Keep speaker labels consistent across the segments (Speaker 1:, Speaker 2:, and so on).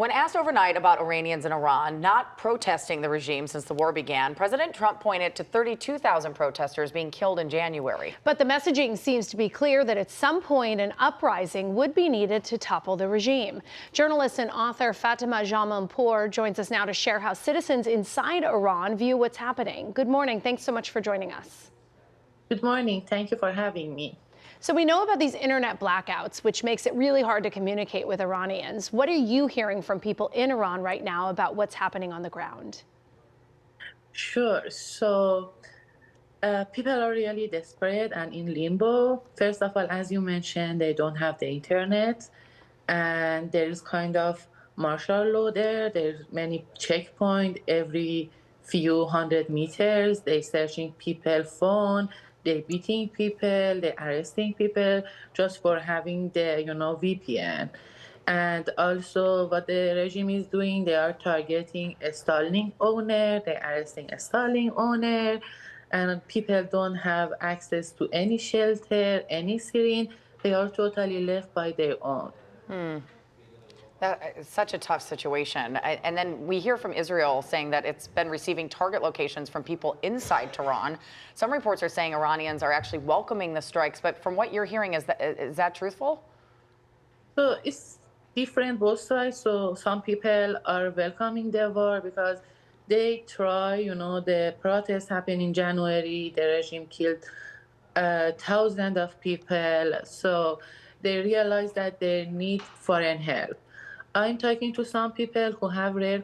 Speaker 1: When asked overnight about Iranians in Iran not protesting the regime since the war began, President Trump pointed to 32,000 protesters being killed in January.
Speaker 2: But the messaging seems to be clear that at some point an uprising would be needed to topple the regime. Journalist and author Fatemeh Jamalpour joins us now to share how citizens inside Iran view what's happening. Good morning. Thanks so much for joining us.
Speaker 3: Good morning. Thank you for having me.
Speaker 2: So we know about these internet blackouts, which makes it really hard to communicate with Iranians. What are you hearing from people in Iran right now about what's happening on the ground?
Speaker 3: Sure. So people are really desperate and in limbo. First of all, as you mentioned, they don't have the internet, and there is kind of martial law there. There's many checkpoints every few hundred meters. They searching people phone. They beating people, they arresting people just for having the, VPN. And also what the regime is doing, they are targeting a stalling owner, they're arresting a stalling owner, and people don't have access to any shelter, any syringe. They are totally left by their own.
Speaker 1: That is such a tough situation. And then we hear from Israel saying that it's been receiving target locations from people inside Tehran. Some reports are saying Iranians are actually welcoming the strikes, but from what you're hearing, is that truthful?
Speaker 3: So it's different both sides. So some people are welcoming the war because they try, the protests happened in January, the regime killed thousands of people. So they realize that they need foreign help. I'm talking to some people who have rare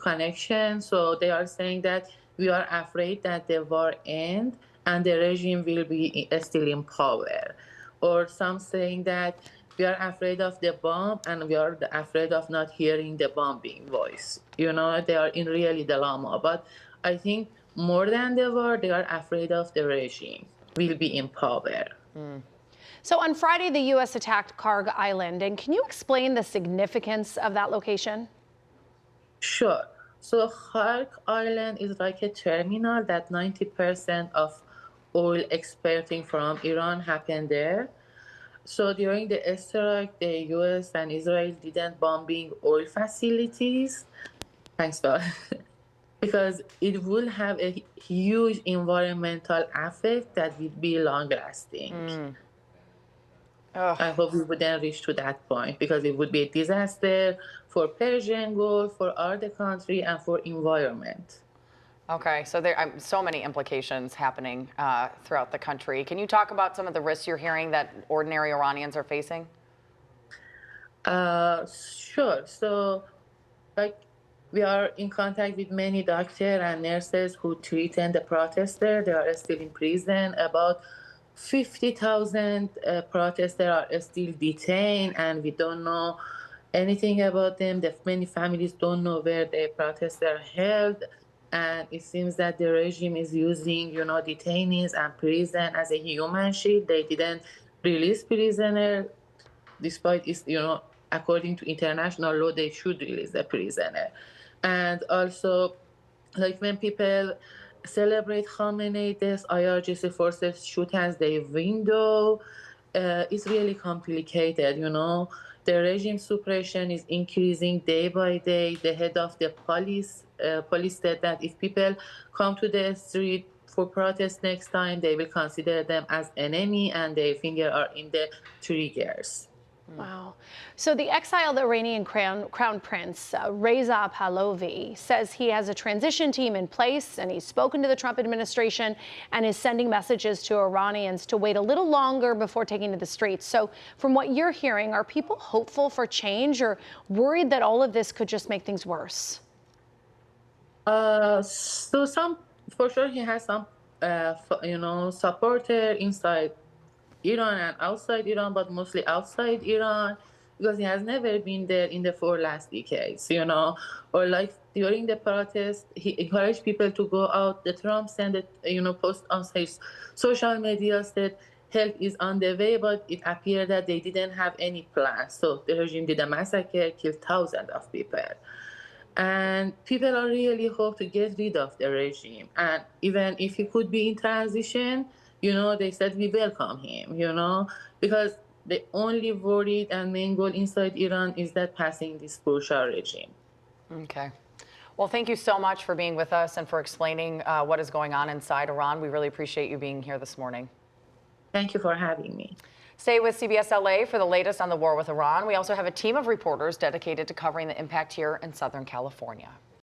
Speaker 3: connections, so they are saying that we are afraid that the war ends and the regime will be still in power. Or some saying that we are afraid of the bomb and we are afraid of not hearing the bombing voice. They are in really dilemma. But I think more than the war, they are afraid of the regime will be in power.
Speaker 2: So on Friday, the U.S. attacked Karg Island. And can you explain the significance of that location?
Speaker 3: Sure. So Karg Island is like a terminal that 90% of oil exporting from Iran happened there. So during the strike, the U.S. and Israel didn't bombing oil facilities. Thanks, God. Because it will have a huge environmental effect that will be long-lasting. I hope we wouldn't reach to that point because it would be a disaster for Persian Gulf, for other country, and for environment.
Speaker 1: Okay, so there are so many implications happening throughout the country. Can you talk about some of the risks you're hearing that ordinary Iranians are facing?
Speaker 3: Sure. So, we are in contact with many doctors and nurses who treated the protesters. They are still in prison. About 50,000 protesters are still detained, and we don't know anything about them. Many families don't know where the protests are held, and it seems that the regime is using, detainees and prison as a human shield. They didn't release prisoners, despite it's, according to international law, they should release the prisoner. And also, when people celebrate Khamenei death, IRGC forces shoot as their window. It's really complicated, The regime suppression is increasing day by day. The head of the police said that if people come to the street for protest next time, they will consider them as enemy and their finger are in the triggers.
Speaker 2: Wow. So the exiled Iranian crown prince, Reza Pahlavi, says he has a transition team in place and he's spoken to the Trump administration and is sending messages to Iranians to wait a little longer before taking to the streets. So from what you're hearing, are people hopeful for change or worried that all of this could just make things worse?
Speaker 3: So for sure he has some, supporter inside Iran and outside Iran, but mostly outside Iran, because he has never been there in the 4 last decades, or like during the protest, he encouraged people to go out. The Trump sent a, post on his social media said help is on the way, but it appeared that they didn't have any plans. So the regime did a massacre, killed thousands of people. And people are really hope to get rid of the regime. And even if he could be in transition, they said we welcome him, because the only worried and main goal inside Iran is that passing this Bushra regime.
Speaker 1: Okay. Well, thank you so much for being with us and for explaining what is going on inside Iran. We really appreciate you being here this morning.
Speaker 3: Thank you for having me.
Speaker 1: Stay with CBS LA for the latest on the war with Iran. We also have a team of reporters dedicated to covering the impact here in Southern California.